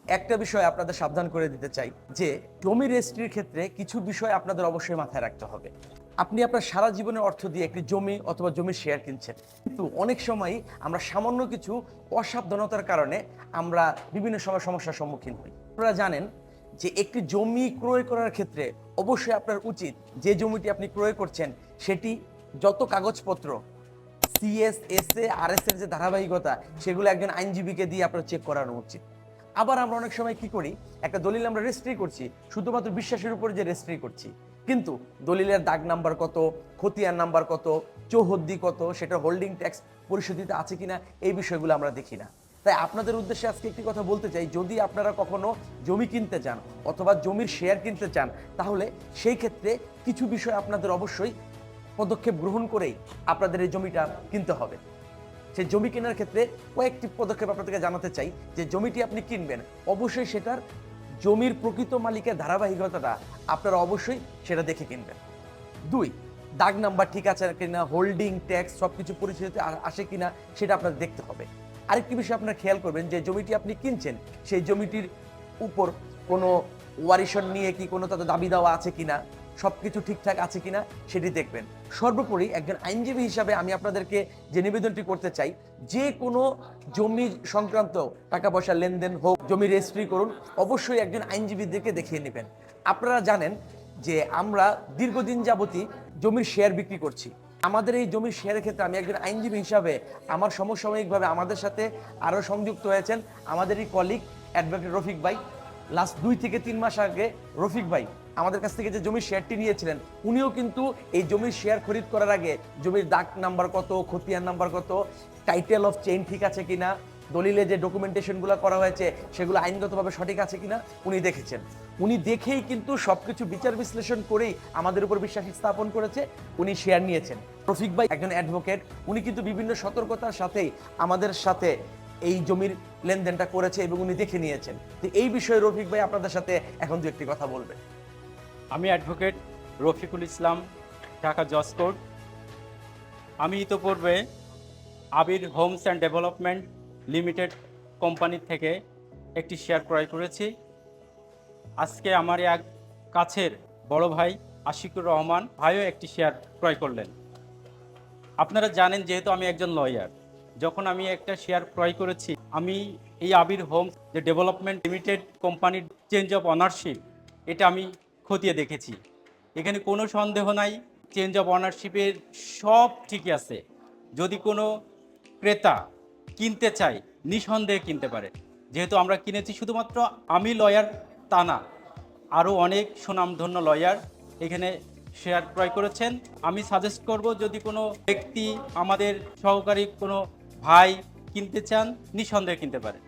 একটা বিষয় আপনাদের সাবধান করে দিতে চাই যে জমি রেজিস্ট্রির ক্ষেত্রে কিছু বিষয় আপনাদের অবশ্যই মাথায় রাখতে হবে। আপনি আপনার সারা জীবনের অর্থ দিয়ে একটি জমি অথবা জমির শেয়ার কিনছেন, কিন্তু অনেক সময় আমরা সামান্য কিছু অসাবধানতার কারণে আমরা বিভিন্ন সময় সমস্যার সম্মুখীন হই। আপনারা জানেন যে একটি জমি ক্রয় করার ক্ষেত্রে অবশ্যই আপনার উচিত যে জমিটি আপনি ক্রয় করছেন সেটি যত কাগজপত্র সিএস এসএ আরএস এর যে ধারাবাহিকতা সেগুলো একজন আইনজীবীকে দিয়ে আপনার চেক করানো উচিত। আবার আমরা অনেক সময় কি করি, একটা দলিল আমরা রেজিস্ট্রি করছি শুধুমাত্র বিশ্বাসের উপরে যে রেজিস্ট্রি করছি, কিন্তু দলিলের দাগ নাম্বার কত, খতিয়ান নাম্বার কত, চৌহদ্দি কত, সেটা হোল্ডিং ট্যাক্স পরিশোধিত আছে কিনা, এই বিষয়গুলো আমরা দেখি না। তাই আপনাদের উদ্দেশ্যে আজকে একটি কথা বলতে চাই, যদি আপনারা কখনো জমি কিনতে চান অথবা জমির শেয়ার কিনতে চান, তাহলে সেই ক্ষেত্রে কিছু বিষয় আপনাদের অবশ্যই পদক্ষেপ গ্রহণ করেই আপনাদের এই জমিটা কিনতে হবে। সেই জমি কেনার ক্ষেত্রে কয়েকটি পদক্ষেপ আপনাদেরকে জানাতে চাই যে জমিটি আপনি কিনবেন অবশ্যই সেটার জমির প্রকৃত মালিকের ধারাবাহিকতাটা আপনারা অবশ্যই সেটা দেখে কিনবেন। 2, দাগ নাম্বার ঠিক আছে কিনা, হোল্ডিং ট্যাক্স সবকিছু পরিচিত আসে কিনা সেটা আপনাদের দেখতে হবে। আরেকটি বিষয় আপনারা খেয়াল করবেন যে জমিটি আপনি কিনছেন সেই জমিটির উপর কোনো ওয়ারিশন নিয়ে কি কোনো তাদের দাবি দেওয়া আছে কিনা, সবকিছু ঠিকঠাক আছে কিনা সেটি দেখবেন। সর্বোপরি একজন আইনজীবী হিসাবে আমি আপনাদেরকে যে নিবেদনটি করতে চাই, যে কোনো জমি সংক্রান্ত টাকা পয়সা লেনদেন হোক, জমি রেজিস্ট্রি করুন, অবশ্যই একজন আইনজীবীদেরকে দেখিয়ে নেবেন। আপনারা জানেন যে আমরা দীর্ঘদিন যাবতই জমির শেয়ার বিক্রি করছি। আমাদের এই জমির শেয়ারের ক্ষেত্রে আমি একজন আইনজীবী হিসাবে আমার সমসাময়িকভাবে আমাদের সাথে আরও সংযুক্ত হয়েছেন আমাদেরই কলিগ অ্যাডভোকেট রফিক ভাই। লাস্ট 2 থেকে 3 মাস আগে রফিক ভাই আমাদের কাছ থেকে যে জমির শেয়ারটি নিয়েছিলেন, উনিও কিন্তু এই জমির শেয়ার খরিদ করার আগে জমির দাগ নাম্বার কত, খতিয়ান নাম্বার কত, টাইটেল অফ চেইন ঠিক আছে কিনা, দলিলে যে ডকুমেন্টেশনগুলো করা হয়েছে সেগুলো আইনগতভাবে সঠিক আছে কিনা উনি দেখেছেন। উনি দেখেই কিন্তু সবকিছু বিচার বিশ্লেষণ করেই আমাদের উপর বিশ্বাস স্থাপন করেছে, উনি শেয়ার নিয়েছেন। রফিক ভাই একজন অ্যাডভোকেট, উনি কিন্তু বিভিন্ন সতর্কতার সাথেই আমাদের সাথে এই জমির লেনদেনটা করেছে এবং উনি দেখে নিয়েছেন। তো এই বিষয়ে রফিক ভাই আপনাদের সাথে এখন 2-1টি কথা বলবেন। আমি অ্যাডভোকেট রফিকুল ইসলাম, ঢাকা জজ কোর্ট। আমি ইতোপূর্বে Abir homes and development limited company থেকে একটি শেয়ার ক্রয় করেছি। আজকে আমার এক কাছের বড় ভাই আশিকুর রহমান ভাইও একটি শেয়ার ক্রয় করলেন। আপনারা জানেন যেহেতু আমি একজন লয়ার, যখন আমি একটা শেয়ার ক্রয় করেছি, আমি এই আবির হোমস যে ডেভেলপমেন্ট লিমিটেড কোম্পানির চেঞ্জ অফ অনারশিপ এটা আমি খতিয়ে দেখেছি। এখানে কোনো সন্দেহ নাই, চেঞ্জ অফ অনারশিপের সব ঠিকই আছে। যদি কোনো ক্রেতা কিনতে চায় নিঃসন্দেহে কিনতে পারে। যেহেতু আমরা কিনেছি, শুধুমাত্র আমি লয়ার তা না, আরও অনেক সুনামধন্য লয়ার এখানে শেয়ার ক্রয় করেছেন। আমি সাজেস্ট করব যদি কোনো ব্যক্তি আমাদের সহকারী কোনো ভাই কিনতে চান, নিঃসন্দেহে কিনতে পারে।